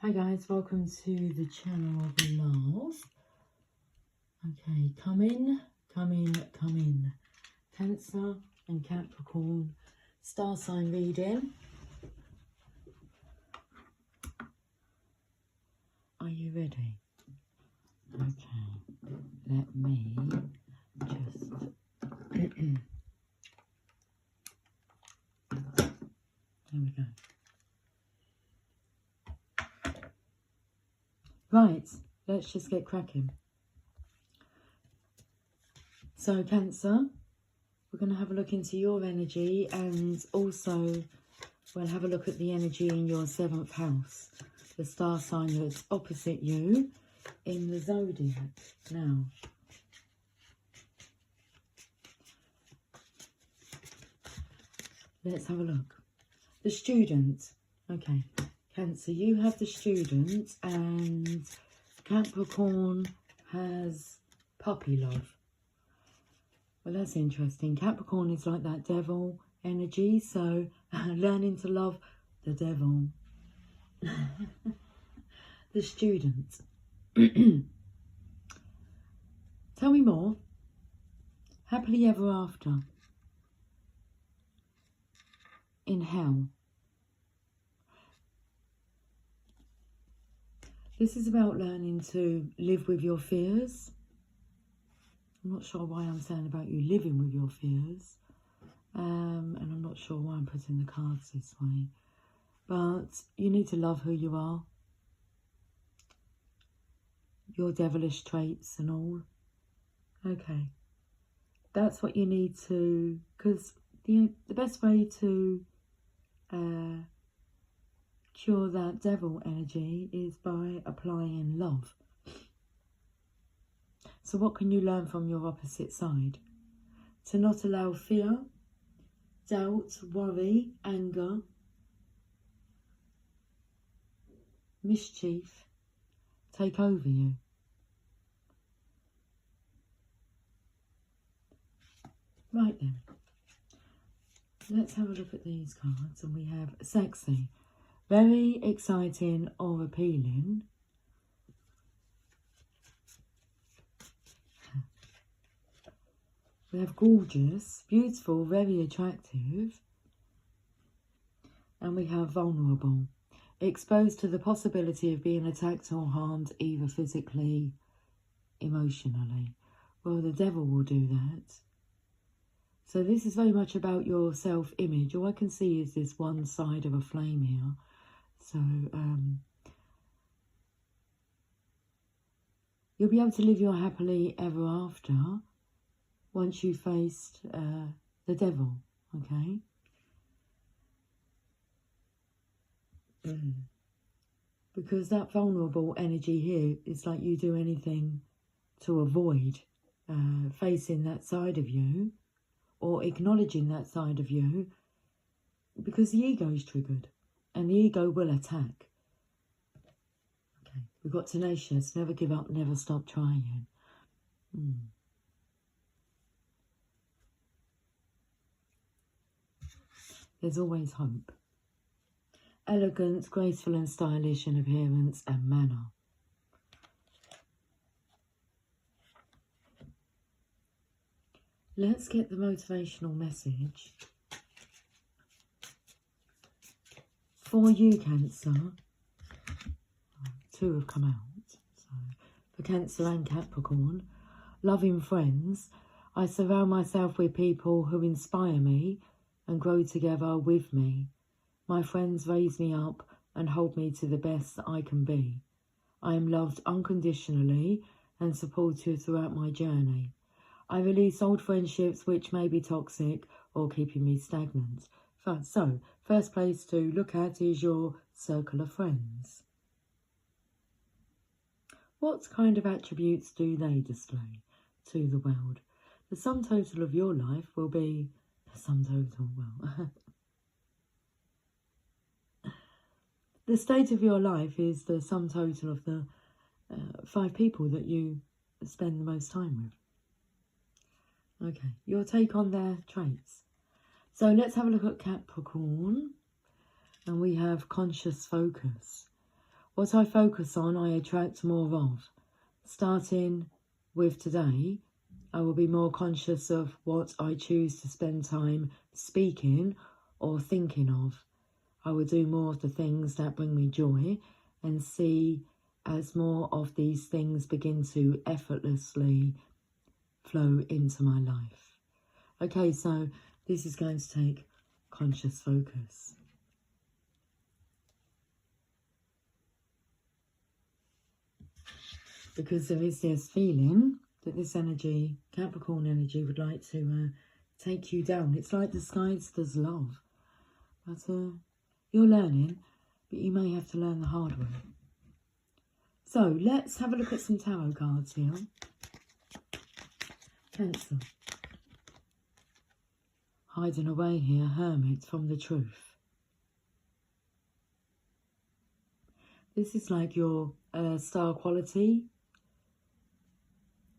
Hi guys, welcome to the channel of love. Okay, come in. Cancer and Capricorn star sign reading. Are you ready? Okay, let me just there we go. Right, let's just get cracking. So Cancer, we're going to have a look into your energy, and also we'll have a look at the energy in your 7th house, the star sign that's opposite you in the zodiac. Now, let's have a look. The student. Okay, Cancer, you have the student, and Capricorn has puppy love. Well, that's interesting. Capricorn is like that devil energy, so learning to love the devil. The student. Tell me more. Happily ever after. In hell. This is about learning to live with your fears. I'm not sure why I'm saying about you living with your fears. And I'm not sure why I'm putting the cards this way. But you need to love who you are. Your devilish traits and all. Okay. That's what you need to... Because the best way to cure that devil energy is by applying love. So what can you learn from your opposite side? To not allow fear, doubt, worry, anger, mischief take over you. Right then, let's have a look at these cards, and we have sexy, very exciting or appealing. We have gorgeous, beautiful, very attractive. And we have vulnerable, exposed to the possibility of being attacked or harmed, either physically, emotionally. Well, the devil will do that. So this is very much about your self-image. All I can see is this one side of a flame here. So you'll be able to live your happily ever after once you faced the devil, okay? Because that vulnerable energy here is like you do anything to avoid facing that side of you or acknowledging that side of you, because the ego is triggered and the ego will attack. Okay, we've got tenacious, never give up, never stop trying. There's always hope. Elegant, graceful and stylish in appearance and manner. Let's get the motivational message for you, Cancer. Two have come out. So for Cancer and Capricorn, loving friends, I surround myself with people who inspire me and grow together with me. My friends raise me up and hold me to the best I can be. I am loved unconditionally and supported throughout my journey. I release old friendships which may be toxic or keeping me stagnant. So, first place to look at is your circle of friends. What kind of attributes do they display to the world? The sum total of your life will be the sum total, well... The state of your life is the sum total of the 5 people that you spend the most time with. Okay, your take on their traits. So let's have a look at Capricorn. And we have conscious focus. What I focus on, I attract more of. Starting with today, I will be more conscious of what I choose to spend time speaking or thinking of. I will do more of the things that bring me joy and see as more of these things begin to effortlessly flow into my life. Okay, so this is going to take conscious focus. Because there is this feeling that this energy, Capricorn energy, would like to take you down. It's like the skies does love. But you're learning, but you may have to learn the hard way. So let's have a look at some tarot cards here. Cancer. Hiding away here, Hermit, from the truth. This is like your star quality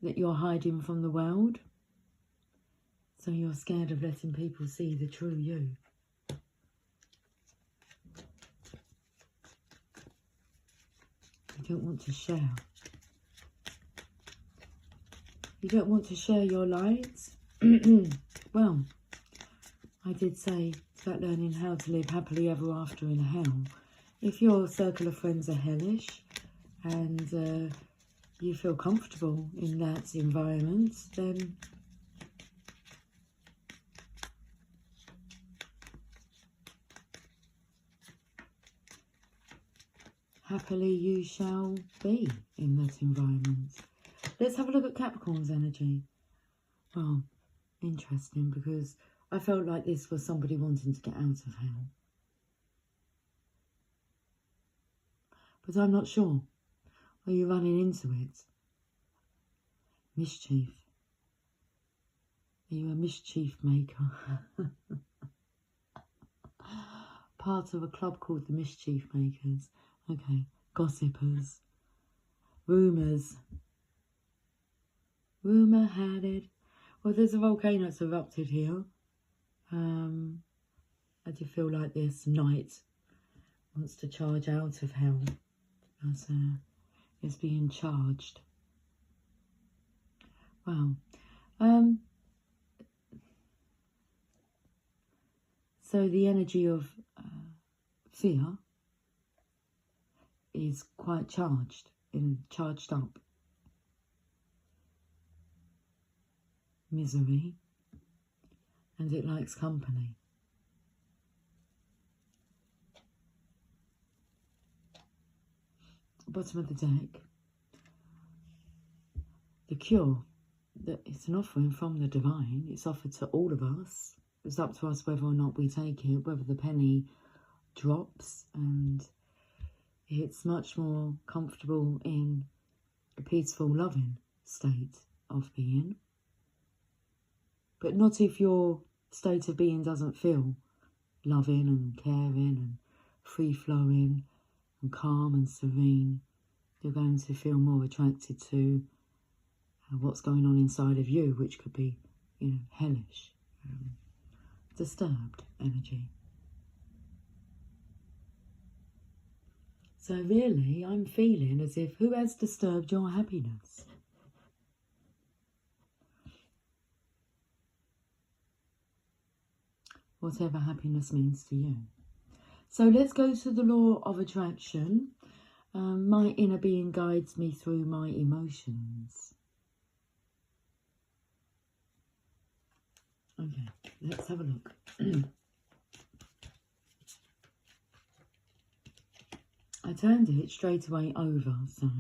that you're hiding from the world. So you're scared of letting people see the true you. You don't want to share. You don't want to share your light. Well, I did say it's about learning how to live happily ever after in hell. If your circle of friends are hellish and you feel comfortable in that environment, then happily you shall be in that environment. Let's have a look at Capricorn's energy. Well, interesting, because I felt like this was somebody wanting to get out of hell. But I'm not sure. Are you running into it? Mischief. Are you a mischief maker? Part of a club called the Mischief Makers. Okay. Gossipers. Rumours. Rumour had it. Well, there's a volcano that's erupted here. I do feel like this knight wants to charge out of hell. As it's being charged. Wow. So the energy of fear is quite charged and charged up. Misery, and it likes company. Bottom of the deck, the cure. It's an offering from the divine. It's offered to all of us. It's up to us whether or not we take it, whether the penny drops, and it's much more comfortable in a peaceful, loving state of being. But not if your state of being doesn't feel loving and caring and free-flowing and calm and serene. You're going to feel more attracted to what's going on inside of you, which could be, you know, hellish, disturbed energy. So really, I'm feeling as if, who has disturbed your happiness? Whatever happiness means to you. So let's go to the law of attraction. My inner being guides me through my emotions. Okay, let's have a look. I turned it straight away over, so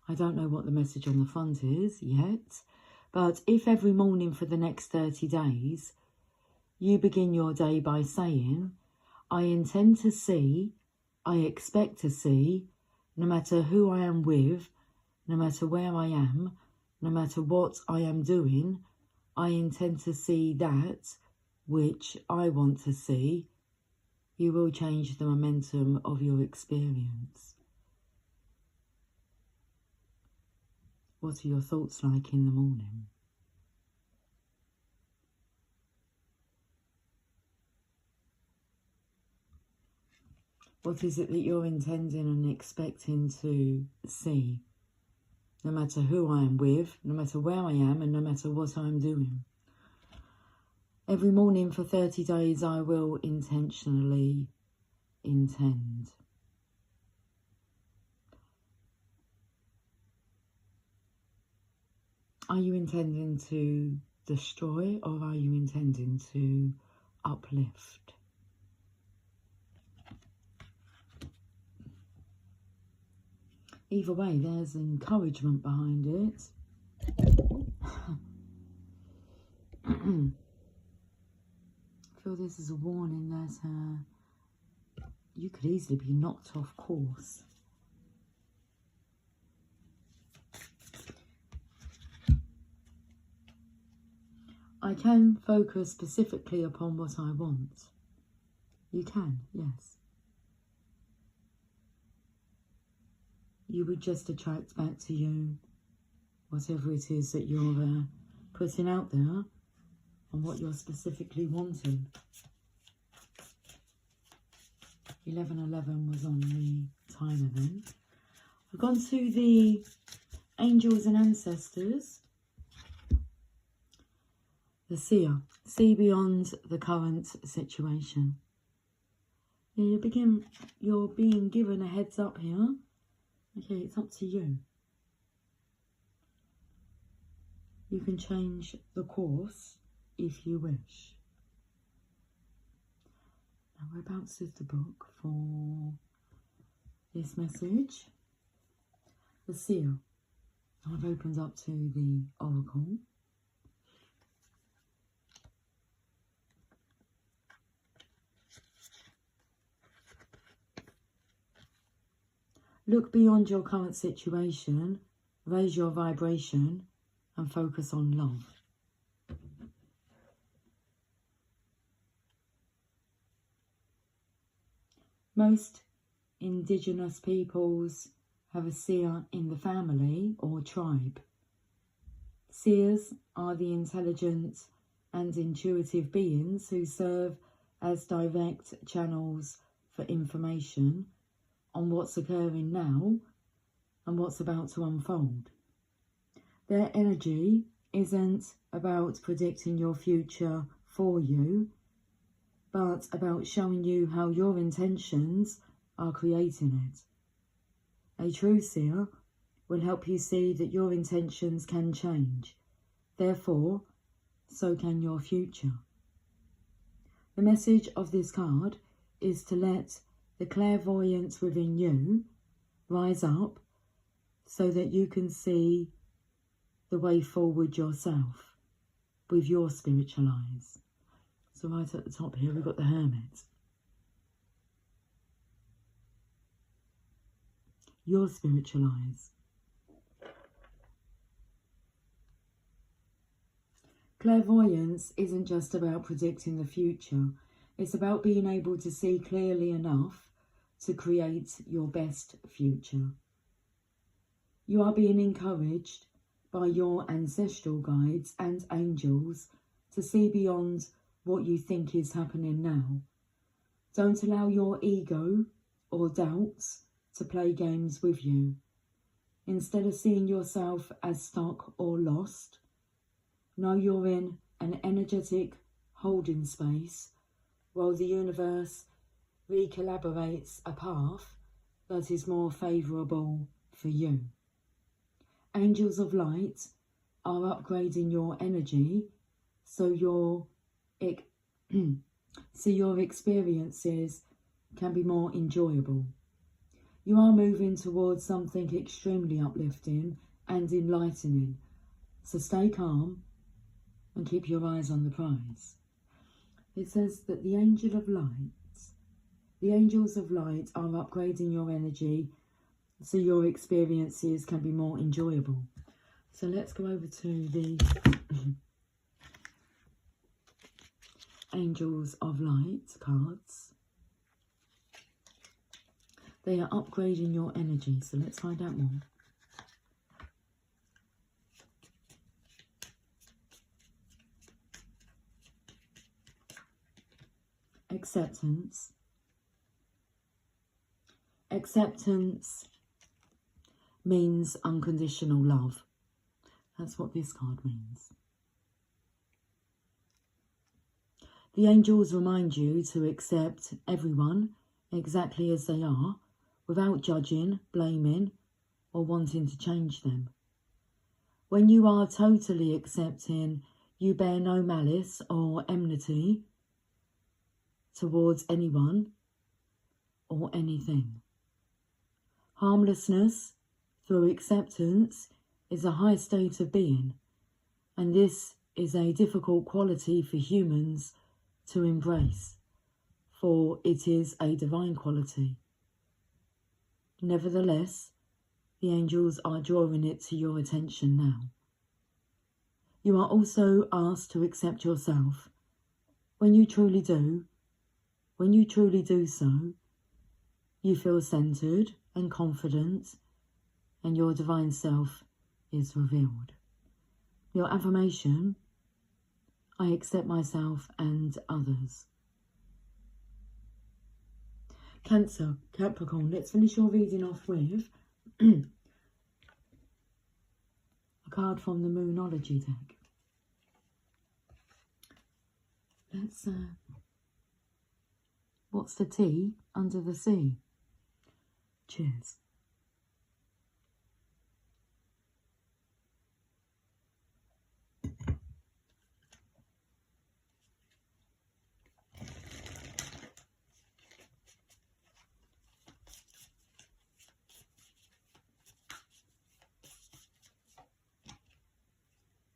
I don't know what the message on the front is yet. But if every morning for the next 30 days, you begin your day by saying, I intend to see, I expect to see, no matter who I am with, no matter where I am, no matter what I am doing, I intend to see that which I want to see, you will change the momentum of your experience. What are your thoughts like in the morning? What is it that you're intending and expecting to see? No matter who I am with, no matter where I am, and no matter what I'm doing. Every morning for 30 days, I will intentionally intend. Are you intending to destroy, or are you intending to uplift? Either way, there's encouragement behind it. I feel this is a warning that you could easily be knocked off course. I can focus specifically upon what I want. You can, yes. You would just attract back to you whatever it is that you're putting out there and what you're specifically wanting. 1111 was on the timer then. We've gone to the angels and ancestors. The seer. See beyond the current situation. Yeah, you're being given a heads up here. Okay, it's up to you. You can change the course if you wish. Now, whereabouts is the book for this message? The seer. I've opened up to the oracle. Look beyond your current situation, raise your vibration, and focus on love. Most indigenous peoples have a seer in the family or tribe. Seers are the intelligent and intuitive beings who serve as direct channels for information on what's occurring now and what's about to unfold. Their energy isn't about predicting your future for you, but about showing you how your intentions are creating it. A true seer will help you see that your intentions can change. Therefore, so can your future. The message of this card is to let the clairvoyance within you rise up so that you can see the way forward yourself with your spiritual eyes. So right at the top here we've got the Hermit. Your spiritual eyes. Clairvoyance isn't just about predicting the future. It's about being able to see clearly enough to create your best future. You are being encouraged by your ancestral guides and angels to see beyond what you think is happening now. Don't allow your ego or doubts to play games with you. Instead of seeing yourself as stuck or lost, know you're in an energetic holding space while the universe recollaborates a path that is more favourable for you. Angels of light are upgrading your energy so your experiences can be more enjoyable. You are moving towards something extremely uplifting and enlightening, so stay calm and keep your eyes on the prize. It says that the angels of light are upgrading your energy so your experiences can be more enjoyable. So let's go over to the Angels of Light cards. They are upgrading your energy, so let's find out more. Acceptance. Acceptance means unconditional love. That's what this card means. The angels remind you to accept everyone exactly as they are, without judging, blaming, or wanting to change them. When you are totally accepting, you bear no malice or enmity towards anyone or anything. Harmlessness through acceptance is a high state of being, and this is a difficult quality for humans to embrace, for it is a divine quality. Nevertheless, the angels are drawing it to your attention now. You are also asked to accept yourself. When you truly do so, you feel centered and confident, and your divine self is revealed. Your affirmation: I accept myself and others. Cancer, Capricorn, let's finish your reading off with a card from the Moonology deck. Let's, what's the tea under the sea? Cheers.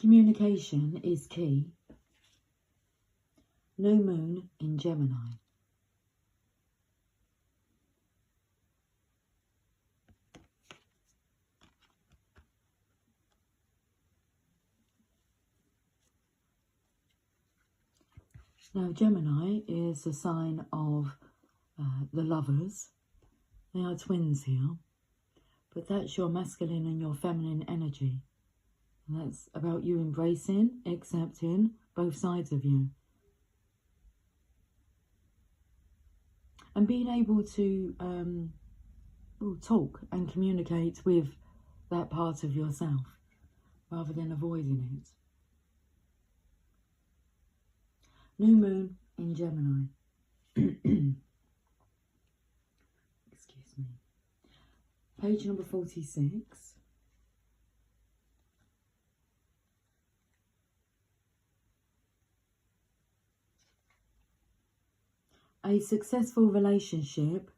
Communication is key. New moon in Gemini. Now, Gemini is a sign of the lovers. They are twins here, but that's your masculine and your feminine energy. And that's about you embracing, accepting both sides of you. And being able to talk and communicate with that part of yourself rather than avoiding it. New moon in Gemini. Excuse me. Page number 46. A successful relationship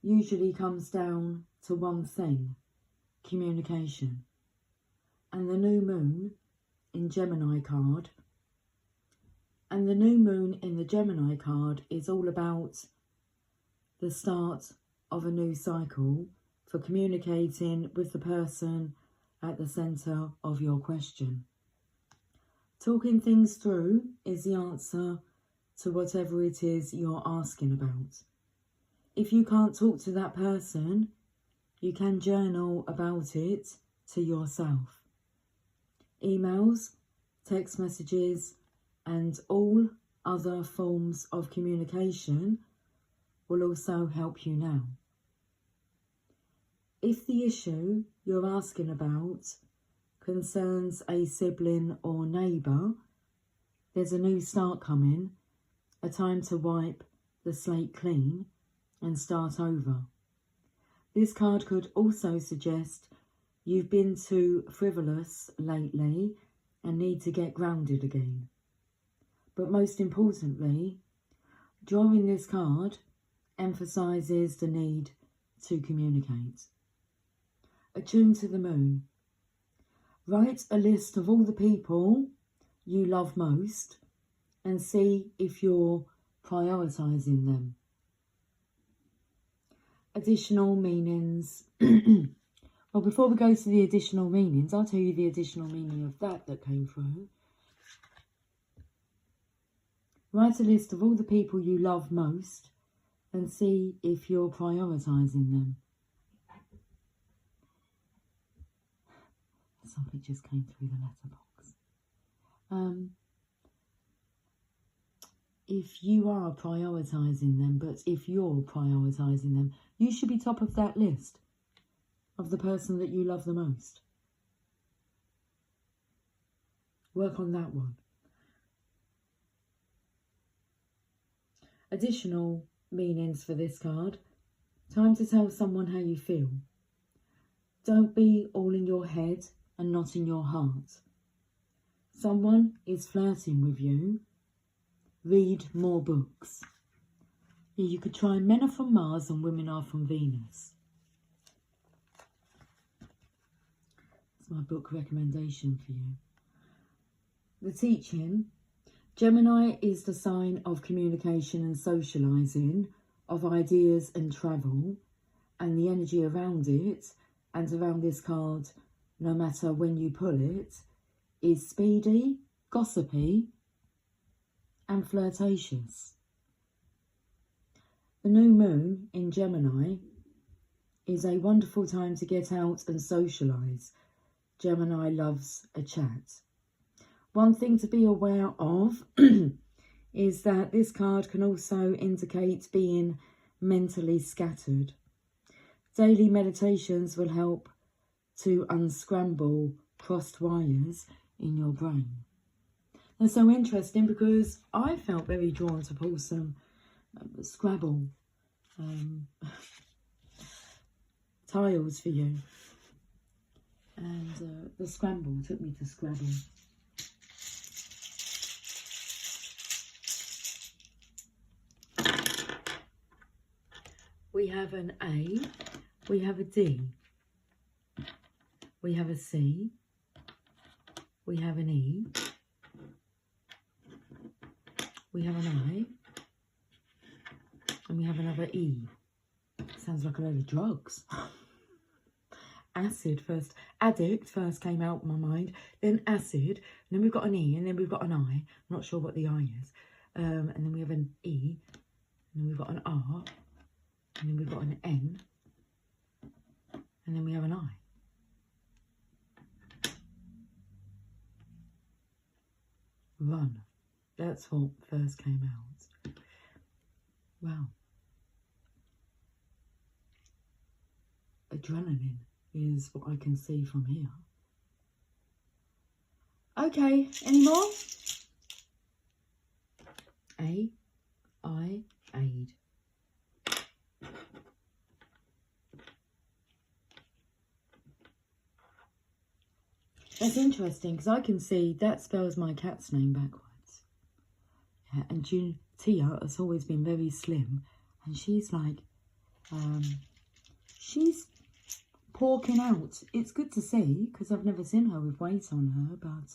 usually comes down to one thing: communication. And the new moon in Gemini card, and the new moon in the Gemini card is all about the start of a new cycle for communicating with the person at the centre of your question. Talking things through is the answer to whatever it is you're asking about. If you can't talk to that person, you can journal about it to yourself. Emails, text messages, and all other forms of communication will also help you now. If the issue you're asking about concerns a sibling or neighbour, there's a new start coming, a time to wipe the slate clean and start over. This card could also suggest you've been too frivolous lately and need to get grounded again. But most importantly, drawing this card emphasises the need to communicate. Attune to the moon. Write a list of all the people you love most and see if you're prioritising them. Additional meanings. Well, before we go to the additional meanings, I'll tell you the additional meaning of that came through. Write a list of all the people you love most and see if you're prioritising them. Something just came through the letterbox. if you are prioritising them, but if you're prioritising them, you should be top of that list of the person that you love the most. Work on that one. Additional meanings for this card. Time to tell someone how you feel. Don't be all in your head and not in your heart. Someone is flirting with you. Read more books. Yeah, you could try Men Are From Mars and Women Are From Venus. It's my book recommendation for you. The teaching. Gemini is the sign of communication and socialising, of ideas and travel, and the energy around it, and around this card, no matter when you pull it, is speedy, gossipy, and flirtatious. The new moon in Gemini is a wonderful time to get out and socialise. Gemini loves a chat. One thing to be aware of is that this card can also indicate being mentally scattered. Daily meditations will help to unscramble crossed wires in your brain. That's so interesting because I felt very drawn to pull some Scrabble tiles for you. And the scramble took me to Scrabble. We have an A, we have a D, we have a C, we have an E, we have an I, and we have another E. Sounds like a load of drugs. Acid first, addict first came out of my mind, then acid, and then we've got an E, and then we've got an I. I'm not sure what the I is. And then we have an E, and then we've got an R, and then we've got an N, and then we have an I. Run. That's what first came out. Wow. Adrenaline is what I can see from here. Okay, any more? A, I, aid. That's interesting because I can see that spells my cat's name backwards. Yeah, and Tia has always been very slim, and she's like, she's porking out. It's good to see because I've never seen her with weight on her, but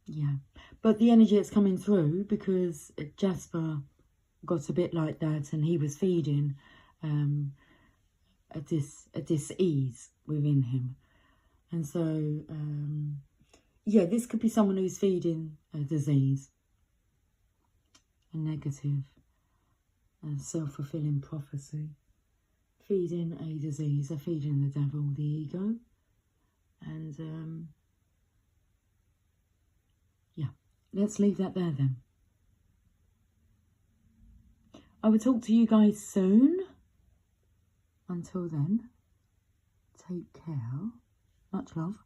yeah, but the energy that's coming through because Jasper got a bit like that, and he was feeding a dis-ease within him, and so yeah, this could be someone who's feeding a disease, a negative, a self-fulfilling prophecy, feeding a disease, they're feeding the devil, the ego, and yeah, let's leave that there then. I will talk to you guys soon. Until then, take care. Much love.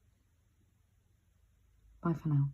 Bye for now.